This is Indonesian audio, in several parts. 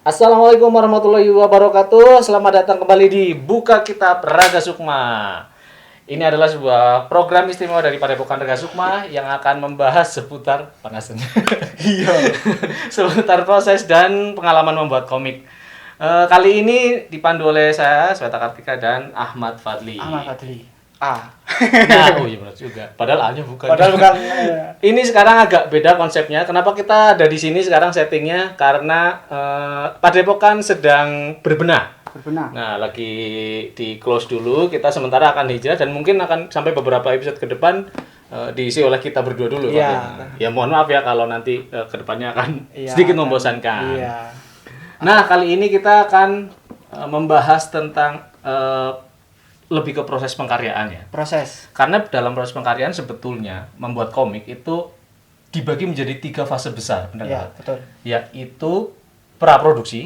Assalamualaikum warahmatullahi wabarakatuh. Selamat datang kembali di Buka Kitab Raga Sukma. Ini adalah sebuah program istimewa dari Padepokan Raga Sukma yang akan membahas seputar panasan. Iya. Seputar proses dan pengalaman membuat komik. Kali ini dipandu oleh saya, Sweta Kartika dan Ahmad Fadli. Nah, oh iya benar juga. Padahal A-nya bukan. Ini sekarang agak beda konsepnya. Kenapa kita ada di sini sekarang settingnya? Karena Padepokan sedang berbenah. Nah, lagi di close dulu. Kita sementara akan hijrah dan mungkin akan sampai beberapa episode ke depan diisi oleh kita berdua dulu. Iya. Ya mohon maaf ya kalau nanti ke depannya akan sedikit membosankan. Iya. Nah, kali ini kita akan membahas tentang lebih ke proses pengkaryaan ya. Karena dalam proses pengkaryaan sebetulnya membuat komik itu dibagi menjadi 3 fase besar, benar Iya, nggak? betul. Yaitu praproduksi,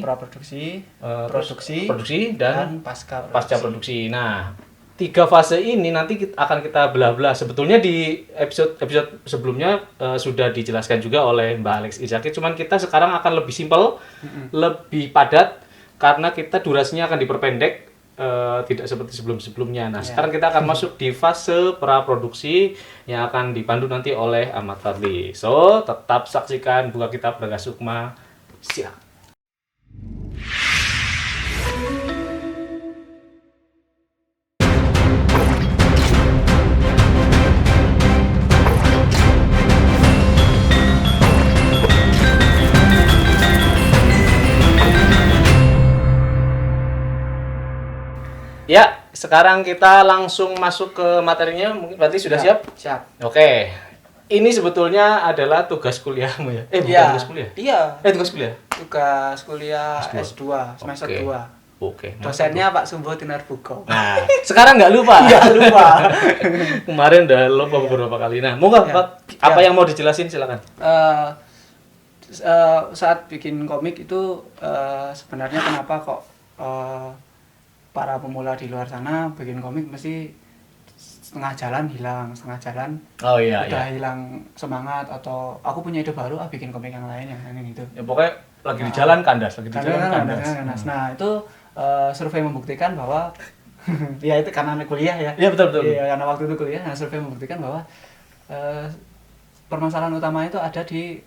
produksi dan pasca produksi. Nah, 3 fase ini nanti akan kita belah-belah. Sebetulnya di episode sebelumnya sudah dijelaskan juga oleh Mbak Alex Izaki. Cuman kita sekarang akan lebih simpel, lebih padat karena kita durasinya akan diperpendek. Tidak seperti sebelum-sebelumnya. Nah, sekarang kita akan masuk di fase praproduksi yang akan dipandu nanti oleh Ahmad Fadli. So, tetap saksikan Buka Kitab Raga Sukma. Siap. Ya, sekarang kita langsung masuk ke materinya. Mungkin berarti sudah siap? Siap. Oke. Ini sebetulnya adalah tugas kuliahmu ya? Bukan tugas kuliah? Iya. Tugas kuliah? Tugas kuliah S2, semester 2. Oke. Dosennya Pak Sumbo Tinarbuko. Nah, sekarang nggak lupa? Nggak lupa. Kemarin udah lupa beberapa kali. Nah, mau nggak, Pak? Apa yang mau dijelasin? Silakan. Saat bikin komik itu sebenarnya kenapa kok para pemula di luar sana bikin komik mesti setengah jalan udah hilang semangat, atau aku punya ide baru bikin komik yang lain yang ini gitu. Ya pokoknya lagi di jalan kandas, kandas. Nah, itu survei membuktikan bahwa ya itu karena kuliah ya. Iya, betul. Iya, karena waktu itu kuliah. Nah, survei membuktikan bahwa permasalahan utama itu ada di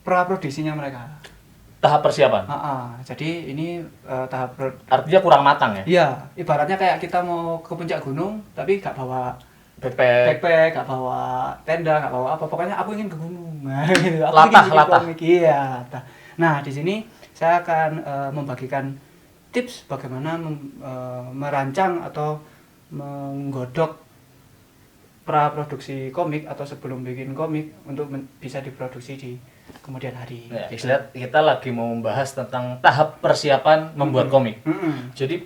praproduksinya mereka. Tahap persiapan. Jadi ini artinya kurang matang ya? Iya, ibaratnya kayak kita mau ke puncak gunung tapi gak bawa backpack, gak bawa tenda, gak bawa apa. Pokoknya aku ingin ke gunung. Nah, gitu. Latah. Iya. Nah, di sini saya akan membagikan tips bagaimana merancang atau menggodok praproduksi komik atau sebelum bikin komik untuk bisa diproduksi di kemudian hari. Ya, kita lagi mau membahas tentang tahap persiapan membuat komik. Jadi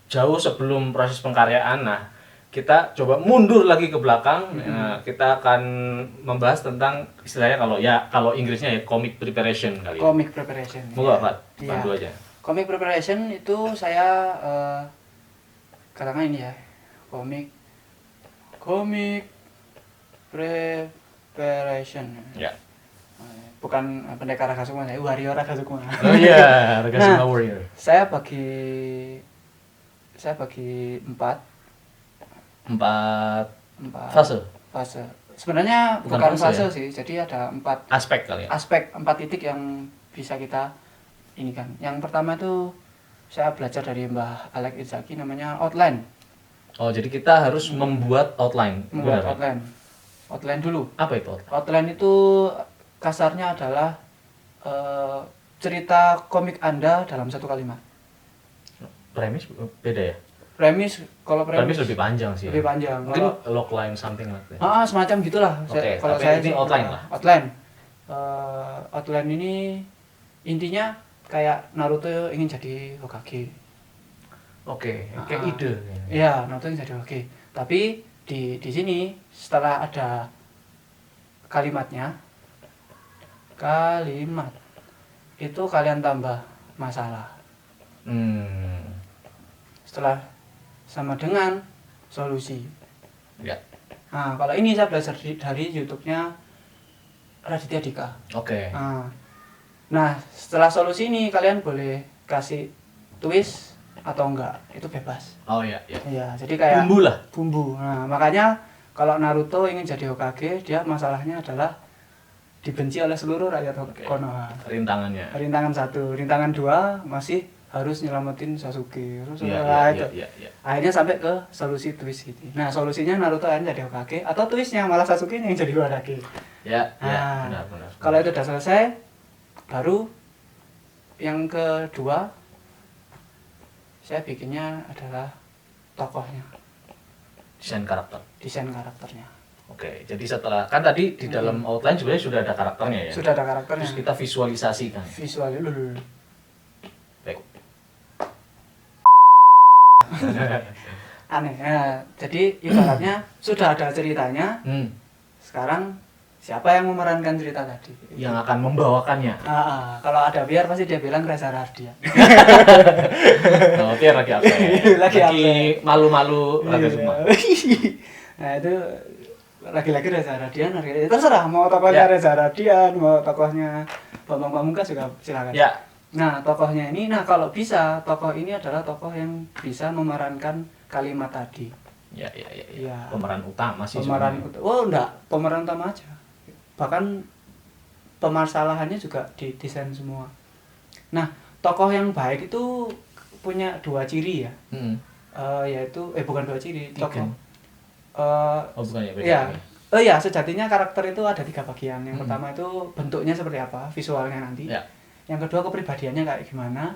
jauh sebelum proses pengkaryaan. Nah, kita coba mundur lagi ke belakang. Nah, kita akan membahas tentang istilahnya kalau Inggrisnya ya comic preparation kali. Comic preparation. Moga Pak, bantu aja. Comic preparation itu saya katakan ini ya. Comic preparation. Ya. Bukan pendekar Raga Sukma, warrior Raga Sukma. Oh iya, Raga Sukma warrior. Saya bagi 4 fase. Sebenarnya bukan fase sih. Jadi ada 4 aspek kali ya. 4 titik yang bisa kita ini kan. Yang pertama itu saya belajar dari Mbah Alex Izaki, namanya outline. Oh, jadi kita harus membuat outline. Outline dulu. Apa itu outline? Outline itu kasarnya adalah cerita komik Anda dalam 1 kalimat. Premis beda ya? Premis lebih panjang sih. Lebih panjang. Mungkin logline something like that. Semacam gitulah. Kalau saya ini outline lah. Outline ini intinya kayak Naruto ingin jadi Hokage. Kayak ide. Iya, Naruto ingin jadi Hokage. Tapi di sini setelah ada kalimat itu kalian tambah masalah. Setelah sama dengan solusi. Ya. Nah, kalau ini saya belajar dari YouTube-nya Raditya Dika. Oke. Nah, Nah, setelah solusi ini kalian boleh kasih twist atau enggak, itu bebas. Oh iya, iya. Iya, jadi kayak bumbu lah. Bumbu. Nah, makanya kalau Naruto ingin jadi Hokage, dia masalahnya adalah dibenci oleh seluruh rakyat Konoha. Rintangannya. Rintangan 1, rintangan 2 masih harus nyelamatin Sasuke. Terus Iya. akhirnya sampai ke solusi twist ini. Nah, solusinya Naruto akhirnya jadi Hokage atau twistnya malah Sasuke yang jadi Hokage. Ya, nah, benar. Kalau itu udah selesai, baru yang kedua saya bikinnya adalah tokohnya. Desain karakternya. Oke, jadi setelah kan tadi di dalam outline sebenarnya sudah ada karakternya ya. Sudah ada karakternya. Terus kita visualisasikan. Visualnya dulu. Baik. Aneh ya. Jadi ibaratnya sudah ada ceritanya. Sekarang siapa yang memerankan cerita tadi? Yang akan membawakannya. Kalau ada biar pasti dia bilang Reza Rahardian. Oh, dia lagi apa? Lagi malu-malu lagi semua. Nah, itu lagi-lagi Reza Rahardian, terserah mau tokohnya Reza Rahardian, mau tokohnya Bambang Pamungkas juga silakan. Ya. Nah, tokohnya ini, kalau bisa tokoh ini adalah tokoh yang bisa memerankan kalimat tadi. Ya. Pemeran utama sih. Pemeran utama aja. Bahkan permasalahannya juga didesain semua. Nah, tokoh yang baik itu punya 2 ciri ya. Yaitu bukan 2 ciri, tokoh. Bukan ya. Sejatinya karakter itu ada 3 bagian. Yang pertama itu bentuknya seperti apa, visualnya nanti. Ya. Yang kedua kepribadiannya kayak gimana.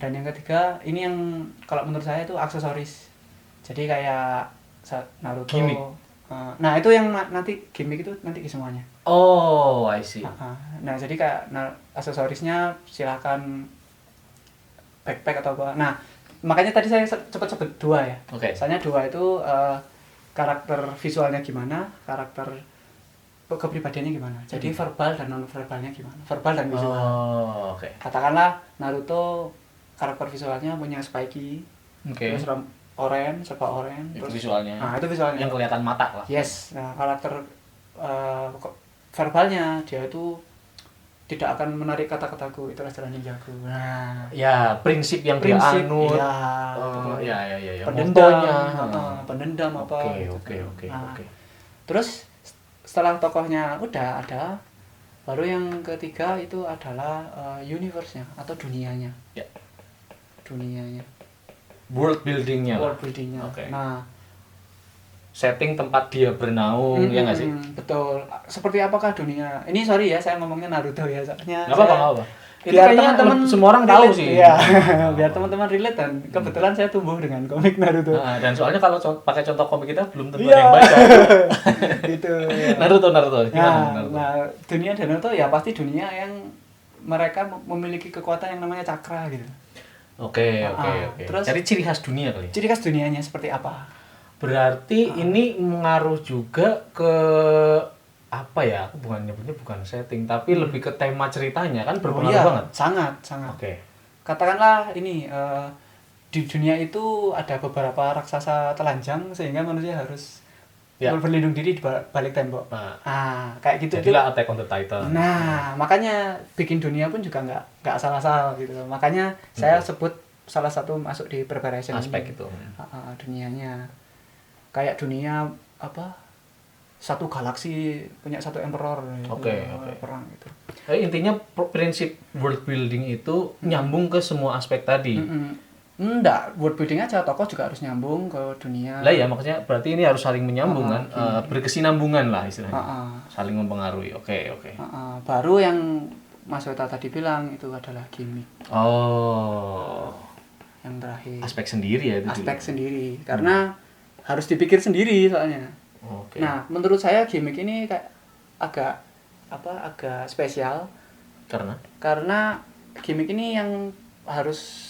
Dan yang ketiga ini yang kalau menurut saya itu aksesoris. Jadi kayak Naruto. Gimmick. Nah, itu yang nanti gimmick itu nanti semuanya. Oh, I see. Nah, jadi kayak aksesorisnya silakan backpack atau apa. Nah, makanya tadi saya cepat sebut 2 ya. Oke. Soalnya 2 itu karakter visualnya gimana, karakter kepribadiannya gimana. Jadi verbal dan non verbalnya gimana. Verbal dan visual. Oh, oke. Katakanlah Naruto karakter visualnya punya spiky. Terus serba oranye. Itu visualnya. Nah, itu visualnya. Yang kelihatan mata lah. Yes. Nah, karakter verbalnya dia itu tidak akan menarik kata-kataku, itulah jalan ninjaku. Nah, ya prinsip yang dia anut. Ya. Pendendam apa. Oke. Terus setelah tokohnya udah ada, baru yang ketiga itu adalah universe-nya atau dunianya. Ya. Dunianya. World building-nya. Okay. Nah, setting tempat dia bernaung, ya nggak sih? Betul. Seperti apakah dunia? Ini sorry ya, saya ngomongnya Naruto ya, soalnya. Nggak apa-apa. Itu kayaknya teman semua orang tahu sih. Iya. Biar teman-teman relate, dan kebetulan saya tumbuh dengan komik Naruto. Dan soalnya kalau pakai contoh komik kita belum tentu yang baca. Gitu. Ya. Naruto. Gimana Naruto? Nah, dunia Naruto ya pasti dunia yang mereka memiliki kekuatan yang namanya cakra gitu. Oke. Terus jadi ciri khas dunia kali. Ciri khas dunianya seperti apa? Berarti ini mengaruh juga ke apa ya? Aku bukan setting, tapi lebih ke tema ceritanya kan berpengaruh banget. Sangat. Oke. Katakanlah ini di dunia itu ada beberapa raksasa telanjang sehingga manusia harus berlindung diri di balik tembok. Kayak gitu. Jadilah Attack on the Titan. Nah, makanya bikin dunia pun juga nggak asal-asal gitu. Makanya saya sebut salah satu masuk di preparation aspek itu. Dunianya. Kayak dunia apa? Satu galaksi punya satu emperor. Oke. Perang gitu. Intinya prinsip world building itu nyambung ke semua aspek tadi. Enggak, world building aja, tokoh juga harus nyambung ke dunia. Lah ya, maksudnya berarti ini harus saling menyambung kan, berkesinambungan lah istilahnya. Saling mempengaruhi. Oke. Baru yang Mas Weta tadi bilang itu adalah gimmick. Oh. Yang terakhir. Aspek sendiri ya itu. Sendiri, karena harus dipikir sendiri soalnya. Oke. Nah, menurut saya gimmick ini kayak agak spesial. Karena gimmick ini yang harus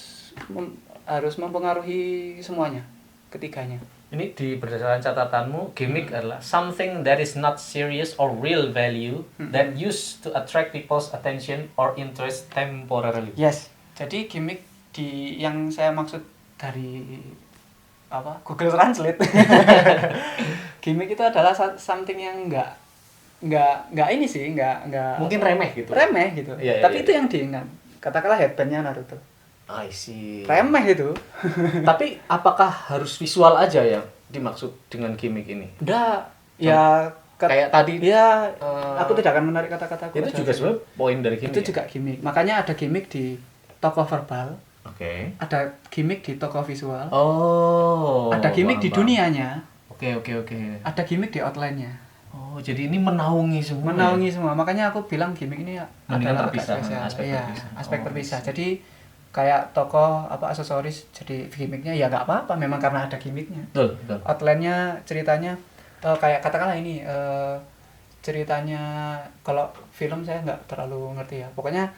mempengaruhi semuanya, ketiganya. Ini berdasarkan catatanmu, gimmick adalah something that is not serious or real value that used to attract people's attention or interest temporarily. Yes. Jadi gimmick yang saya maksud dari Google Translate. Gimmick itu adalah something yang enggak nggak ini sih, nggak mungkin remeh gitu. Remeh gitu. Iya, Tapi iya, itu yang diingat. Katakanlah headbandnya Naruto. I see. Remeh itu. Tapi apakah harus visual aja yang dimaksud dengan gimmick ini? Udah, ya kayak tadi ya aku tidak akan menarik kata-kataku. Itu juga sebenarnya poin dari gimmick. Itu juga gimmick. Makanya ada gimmick di tokoh verbal. Oke. Ada gimmick di tokoh visual. Oh. Ada gimmick di dunianya. Oke. Ada gimmick di outline-nya. Oh, jadi ini menaungi semua. Menaungi semua. Makanya aku bilang gimmick ini adalah terpisah, aspek iya, terpisah. Aspek terpisah. Jadi kayak tokoh aksesoris jadi gimmicknya ya nggak apa-apa memang karena ada gimmicknya. Betul. Outline-nya ceritanya kayak katakanlah ini ceritanya kalau film saya nggak terlalu ngerti ya. Pokoknya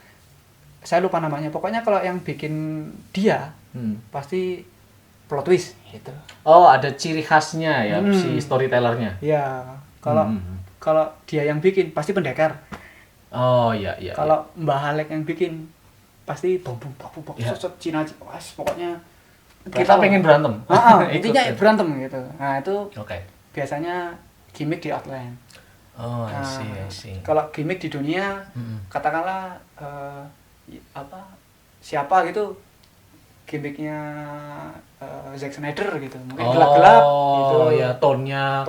saya lupa namanya. Pokoknya kalau yang bikin dia pasti plot twist gitu. Oh, ada ciri khasnya ya si storytellernya. Ya, kalau dia yang bikin pasti pendekar. Oh iya. Kalau Mbah Halek yang bikin pasti bom sosok Cina pokoknya kita pengen berantem. intinya berantem gitu. Nah, itu biasanya gimmick di outline. Oh, I see. Kalau gimmick di dunia katakanlah siapa gitu gimmicknya Zack Snyder gitu. Mungkin gelap-gelap gitu. Oh, ya tonnya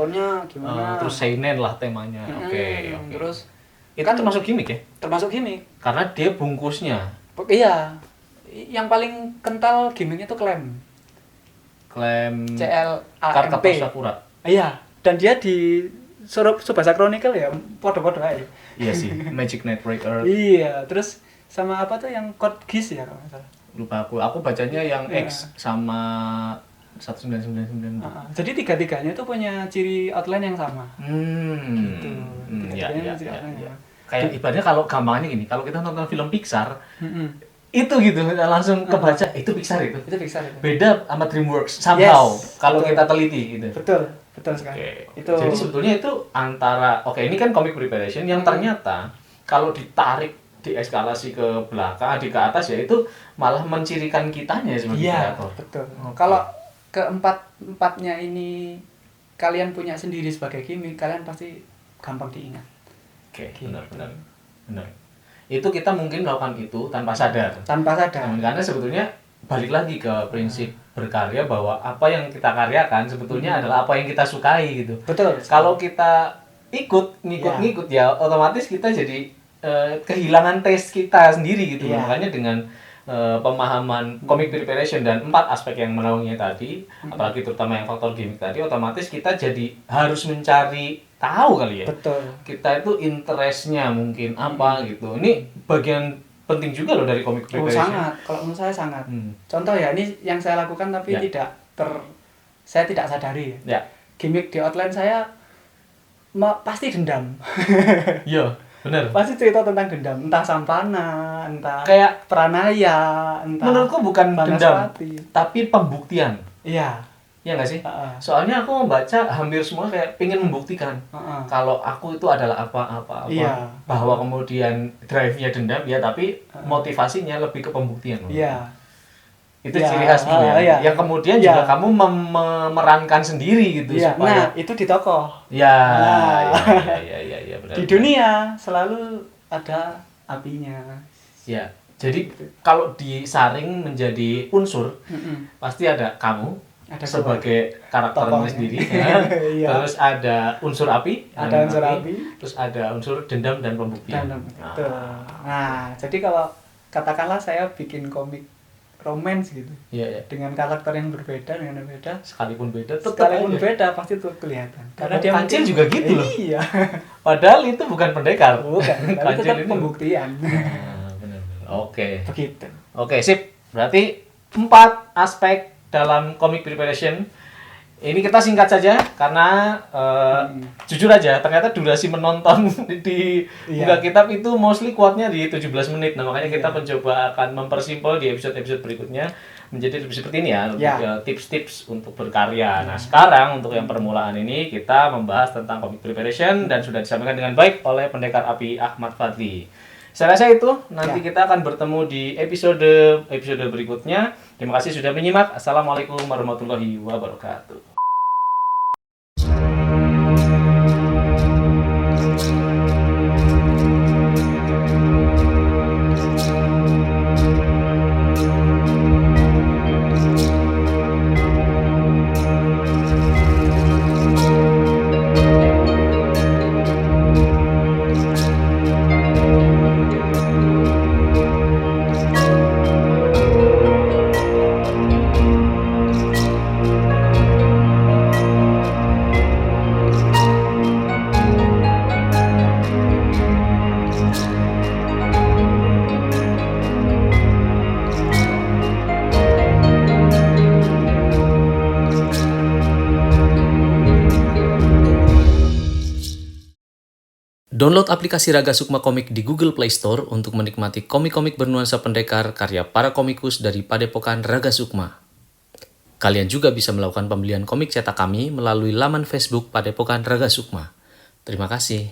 gimana? Terus seinen lah temanya. Oke. Terus itu kan termasuk gimmick ya? Termasuk gimmick. Karena dia bungkusnya. Iya. Yang paling kental gimmicknya tuh klaim Karta Sakura. Iya, dan dia di Tsubasa Chronicle ya podo-podo aja. Iya sih, Magic Knight Breaker. Iya, terus sama apa tuh yang Code Geass ya kalau nggak salah. Lupa aku bacanya yang X sama 1999. Jadi tiga-tiganya tuh punya ciri outline yang sama. Gitu. Iya. Kayak ibaratnya kalau gampangnya gini, kalau kita nonton film Pixar, itu gitu langsung kebaca itu Pixar itu. Itu Pixar itu. Beda sama DreamWorks somehow kalau kita teliti gitu. Betul sekali. Itu. Jadi sebetulnya itu antara ini kan comic preparation yang ternyata kalau ditarik di eskalasi ke belakang, ke atas ya itu malah mencirikan kitanya sebagai kreator. Iya, betul. Kalau keempatnya ini kalian punya sendiri sebagai gimmick, kalian pasti gampang diingat. Benar. Itu kita mungkin melakukan itu tanpa sadar. Karena sebetulnya balik lagi ke prinsip berkarya bahwa apa yang kita karyakan sebetulnya adalah apa yang kita sukai gitu. Betul. Kalau kita ngikut ya otomatis kita jadi kehilangan taste kita sendiri gitu. Makanya dengan pemahaman comic preparation dan 4 aspek yang menaunginya tadi, apalagi terutama yang faktor gimmick tadi, otomatis kita jadi harus mencari tahu kali ya. Betul. Kita itu interestnya mungkin apa gitu. Ini bagian penting juga loh dari comic preparation. Sangat. Kalau menurut saya sangat. Contoh ya, ini yang saya lakukan tapi saya tidak sadari ya. Gimmick di outline saya pasti dendam. Iya. Benar. Pasti cerita tentang dendam, entah Sampana, entah kayak Pranaya, entah. Menurutku bukan dendam, tapi pembuktian. Iya. Iya nggak sih? Soalnya aku membaca hampir semua kayak pengen membuktikan kalau aku itu adalah apa-apa. Iya. Bahwa kemudian drive-nya dendam ya, tapi motivasinya lebih ke pembuktian. Iya. Itu ciri khas dia. Yang kemudian juga kamu memerankan sendiri gitu supaya. Nah, itu di tokoh. Iya, benar. Di dunia selalu ada apinya. Ya. Jadi kalau disaring menjadi unsur, pasti ada kamu sebagai karakternya sendiri, terus ada unsur api, terus ada unsur dendam dan pembuktian. Nah, jadi kalau katakanlah saya bikin komik romance gitu, dengan karakter yang berbeda, sekalipun beda pasti tuh kelihatan. Karena dia Kancil juga gitu loh. Iya. Padahal itu bukan pendekar. Tapi tetap pembuktian. Benar. Oke. Begitu. Oke, sip. Berarti 4 aspek dalam comic preparation. Ini kita singkat saja karena jujur aja ternyata durasi menonton di buka kitab itu mostly kuatnya di 17 menit. Nah, makanya kita mencoba akan mempersimpel di episode-episode berikutnya menjadi lebih seperti ini ya, lebih tips-tips untuk berkarya. Nah, sekarang untuk yang permulaan ini kita membahas tentang comic preparation dan sudah disampaikan dengan baik oleh pendekar api Ahmad Fadli. Saya rasa itu nanti kita akan bertemu di episode berikutnya. Terima kasih sudah menyimak. Assalamualaikum warahmatullahi wabarakatuh. Download aplikasi Raga Sukma Komik di Google Play Store untuk menikmati komik-komik bernuansa pendekar karya para komikus dari Padepokan Raga Sukma. Kalian juga bisa melakukan pembelian komik cetak kami melalui laman Facebook Padepokan Raga Sukma. Terima kasih.